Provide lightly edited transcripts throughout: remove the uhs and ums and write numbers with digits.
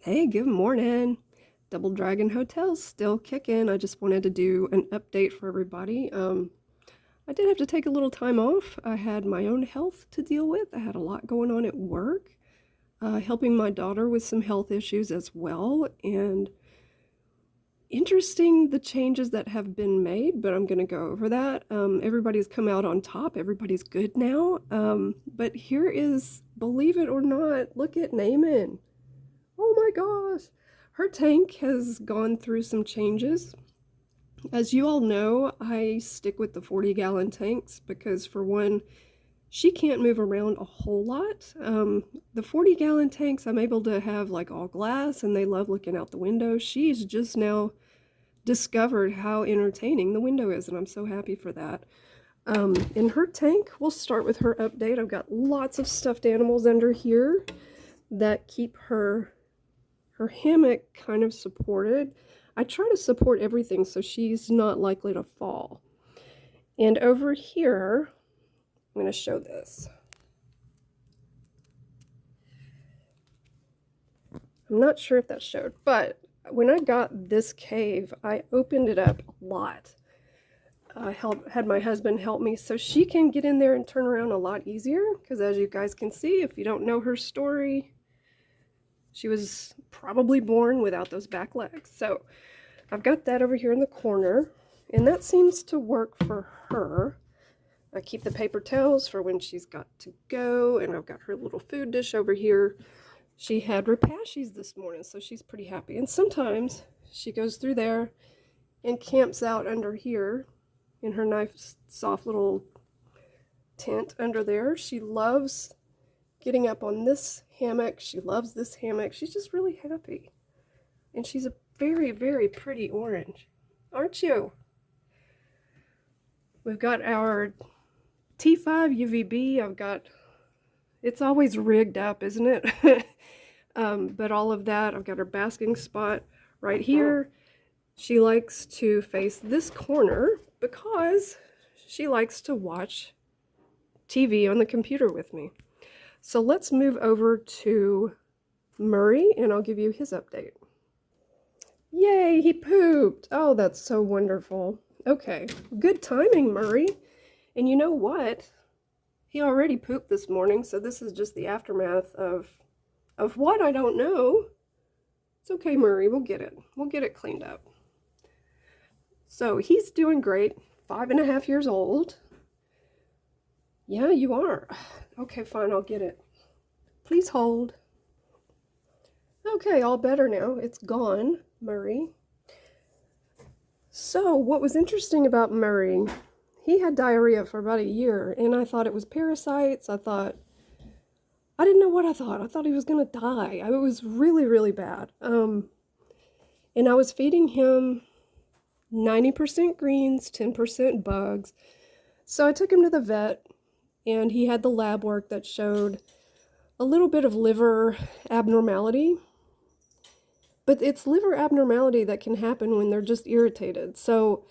Hey, good morning. Double Dragon Hotel's still kicking. I just wanted to do an update for everybody. I did have to take a little time off. I had my own health to deal with. I had a lot going on at work, helping my daughter with some health issues as well. And interesting the changes that have been made, but I'm going to go over that. Everybody's come out on top. Everybody's good now. But here is, believe it or not, look at Naaman. Oh my gosh. Her tank has gone through some changes. As you all know, I stick with the 40-gallon tanks because, for one, she can't move around a whole lot. The 40-gallon tanks, I'm able to have like all glass and they love looking out the window. She's just now discovered how entertaining the window is, and I'm so happy for that. In her tank, we'll start with her update. I've got lots of stuffed animals under here that keep her hammock kind of supported. I try to support everything so she's not likely to fall. And over here, I'm going to show this. I'm not sure if that showed, but when I got this cave, I opened it up a lot. I had my husband help me so she can get in there and turn around a lot easier, because as you guys can see, if you don't know her story, she was probably born without those back legs. So I've got that over here in the corner, and that seems to work for her. I keep the paper towels for when she's got to go, and I've got her little food dish over here. She had repashies this morning, so she's pretty happy. And sometimes she goes through there and camps out under here in her nice, soft little tent under there. She loves getting up on this hammock. She loves this hammock. She's just really happy. And she's a very, very pretty orange, aren't you? We've got our T5 UVB. It's always rigged up, isn't it? But all of that, I've got her basking spot right here. She likes to face this corner because she likes to watch TV on the computer with me. So let's move over to Murray, and I'll give you his update. Yay, he pooped. Oh, that's so wonderful. Okay, good timing, Murray. And you know what? He already pooped this morning, so this is just the aftermath of what, I don't know. It's okay, Murray, we'll get it. We'll get it cleaned up. So he's doing great, 5.5 years old. Yeah, you are. Okay, fine, I'll get it. Please hold. Okay, all better now. It's gone, Murray. So what was interesting about Murray, he had diarrhea for about a year, and I thought it was parasites. I didn't know what I thought. I thought he was gonna die. It was really, really bad. And I was feeding him 90% greens, 10% bugs. So I took him to the vet, and he had the lab work that showed a little bit of liver abnormality. But it's liver abnormality that can happen when they're just irritated. So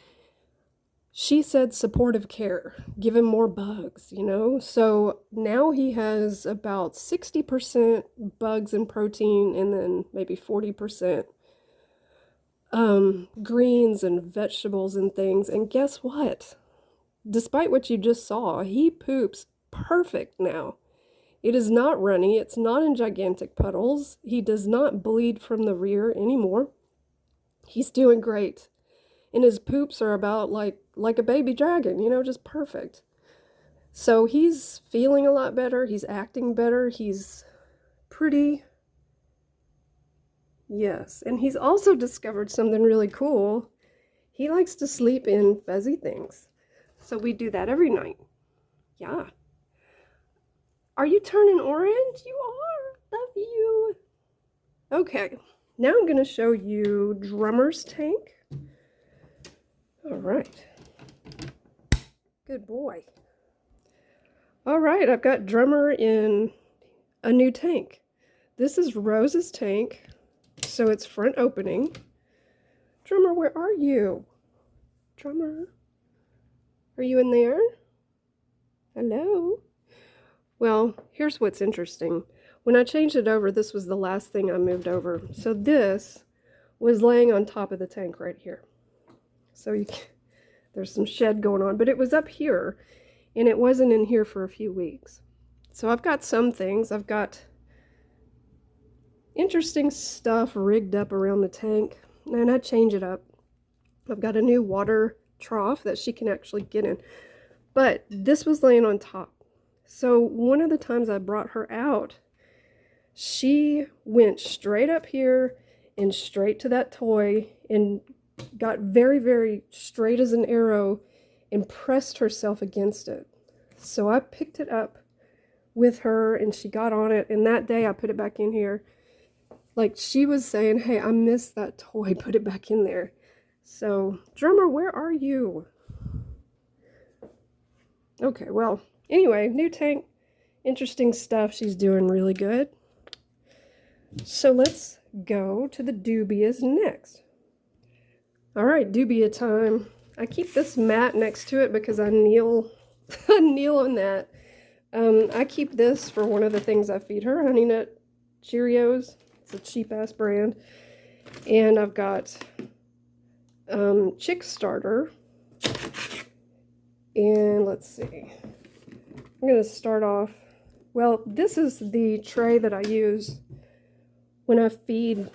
she said supportive care, give him more bugs, you know? So now he has about 60% bugs and protein, and then maybe 40% greens and vegetables and things. And guess what? Despite what you just saw, he poops perfect now. It is not runny. It's not in gigantic puddles. He does not bleed from the rear anymore. He's doing great. And his poops are about like a baby dragon, you know, just perfect. So he's feeling a lot better. He's acting better. He's pretty. Yes. And he's also discovered something really cool. He likes to sleep in fuzzy things. So we do that every night. Yeah. Are you turning orange? You are. Love you. Okay. Now I'm going to show you Drummer's tank. All right. Good boy. All right, I've got Drummer in a new tank. This is Rose's tank, so it's front opening. Drummer, where are you? Drummer, are you in there? Hello? Well, here's what's interesting. when I changed it over, this was the last thing I moved over. So this was laying on top of the tank right here. So there's some shed going on, but it was up here, and it wasn't in here for a few weeks. So I've got some things. I've got interesting stuff rigged up around the tank, and I change it up. I've got a new water trough that she can actually get in, but this was laying on top. So one of the times I brought her out, she went straight up here and straight to that toy and got very, very straight as an arrow and pressed herself against it. So I picked it up with her and she got on it, and that day I put it back in here. Like she was saying, hey, I missed that toy, put it back in there. So, Drummer, where are you? Okay, well, anyway, new tank, interesting stuff. She's doing really good. So let's go to the Dubias next. All right, Dubia time. I keep this mat next to it because I kneel, I kneel on that. I keep this for one of the things I feed her, Honey Nut Cheerios. It's a cheap-ass brand. And I've got Chick Starter. And let's see. I'm going to start off. Well, this is the tray that I use when I feed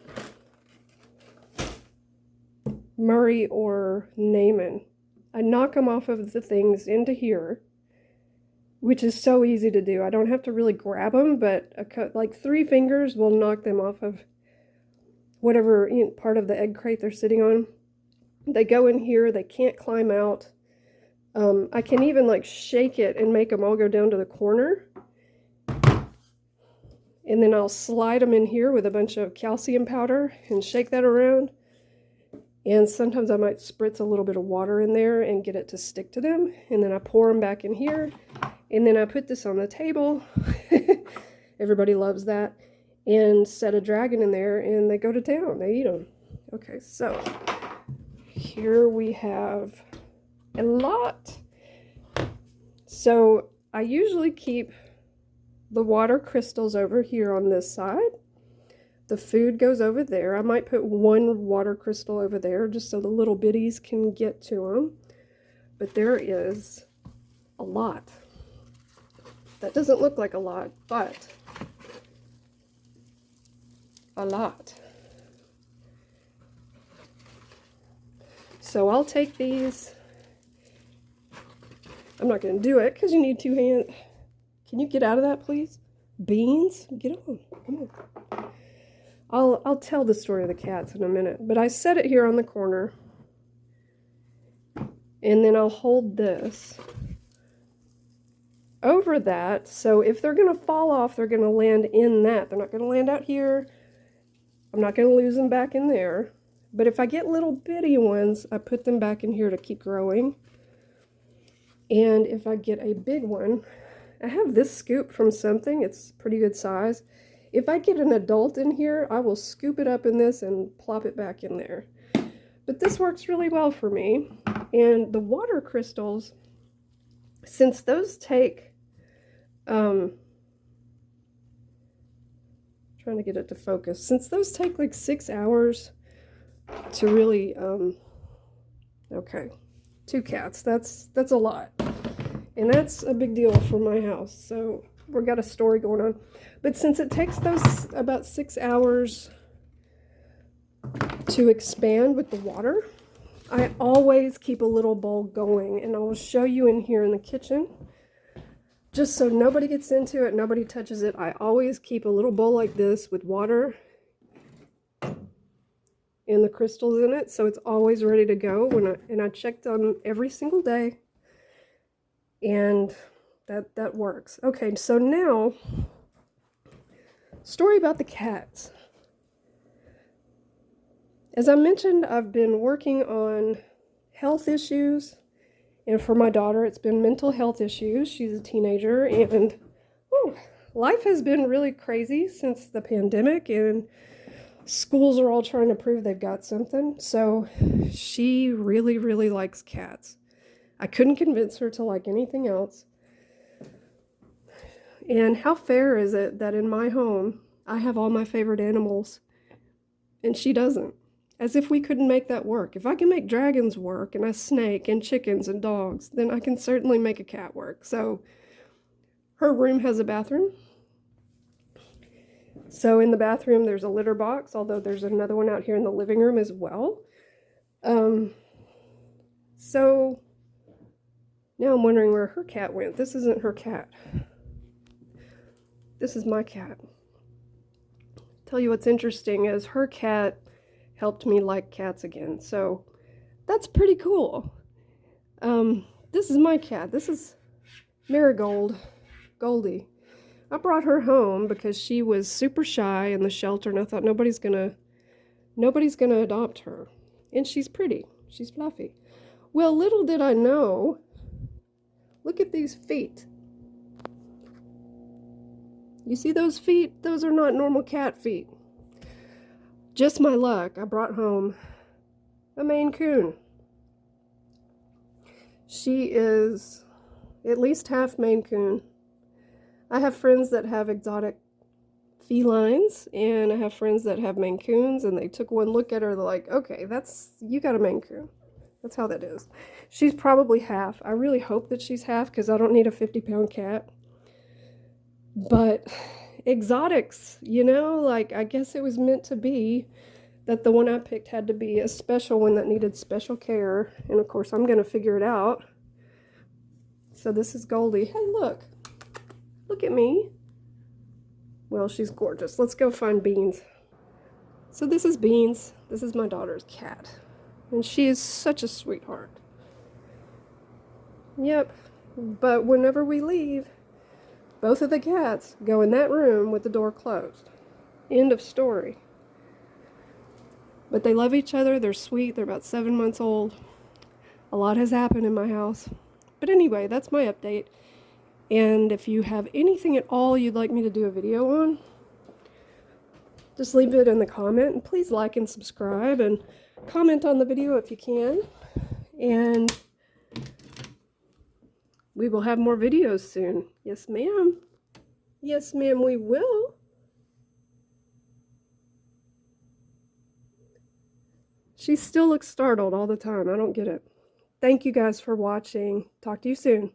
Murray or Naaman. I knock them off of the things into here, which is so easy to do. I don't have to really grab them, but like 3 fingers will knock them off of whatever part of the egg crate they're sitting on. They go in here, they can't climb out. I can even like shake it and make them all go down to the corner. And then I'll slide them in here with a bunch of calcium powder and shake that around. And sometimes I might spritz a little bit of water in there and get it to stick to them. And then I pour them back in here. And then I put this on the table. Everybody loves that. And set a dragon in there and they go to town. They eat them. Okay, so here we have a lot. So I usually keep the water crystals over here on this side. The food goes over there. I might put 1 water crystal over there just so the little bitties can get to them. But there is a lot. That doesn't look like a lot, but a lot. So I'll take these. I'm not going to do it because you need 2 hands. Can you get out of that, please? Beans? Get on. Come on. I'll tell the story of the cats in a minute. But I set it here on the corner. And then I'll hold this over that. So if they're going to fall off, they're going to land in that. They're not going to land out here. I'm not going to lose them back in there. But if I get little bitty ones, I put them back in here to keep growing. And if I get a big one, I have this scoop from something. It's pretty good size. If I get an adult in here, I will scoop it up in this and plop it back in there. But this works really well for me. And the water crystals, since those take, trying to get it to focus, since those take like 6 hours to really, okay, 2 cats, that's a lot. And that's a big deal for my house. So we've got a story going on. But since it takes those about 6 hours to expand with the water, I always keep a little bowl going. And I will show you in here in the kitchen. Just so nobody gets into it, nobody touches it. I always keep a little bowl like this with water and the crystals in it. So it's always ready to go. And I check them every single day. And that works. Okay, so now, story about the cats. As I mentioned, I've been working on health issues, and for my daughter, it's been mental health issues. She's a teenager, and life has been really crazy since the pandemic, and schools are all trying to prove they've got something. So she really, really likes cats. I couldn't convince her to like anything else. And how fair is it that in my home, I have all my favorite animals and she doesn't? As if we couldn't make that work. If I can make dragons work and a snake and chickens and dogs, then I can certainly make a cat work. So her room has a bathroom. So in the bathroom, there's a litter box, although there's another one out here in the living room as well. So now I'm wondering where her cat went. This isn't her cat. This is my cat. Tell you what's interesting is her cat helped me like cats again. So that's pretty cool. This is my cat. This is Marigold, Goldie. I brought her home because she was super shy in the shelter, and I thought nobody's gonna adopt her. And she's pretty. She's fluffy. Well, little did I know, look at these feet. You see those feet? Those are not normal cat feet. Just my luck, I brought home a Maine Coon. She is at least half Maine Coon. I have friends that have exotic felines, and I have friends that have Maine Coons, and they took one look at her, they're like, okay, you got a Maine Coon. That's how that is. She's probably half. I really hope that she's half because I don't need a 50-pound cat. But exotics, like I guess it was meant to be that the one I picked had to be a special one that needed special care. And of course, I'm going to figure it out. So this is Goldie. Hey, look. Look at me. Well, she's gorgeous. Let's go find Beans. So this is Beans. This is my daughter's cat. And she is such a sweetheart. Yep. But whenever we leave, both of the cats go in that room with the door closed. End of story. But they love each other. They're sweet. They're about 7 months old. A lot has happened in my house. But anyway, that's my update. And if you have anything at all you'd like me to do a video on, just leave it in the comment. And please like and subscribe and comment on the video if you can. And we will have more videos soon. Yes, ma'am. Yes, ma'am, we will. She still looks startled all the time. I don't get it. Thank you guys for watching. Talk to you soon.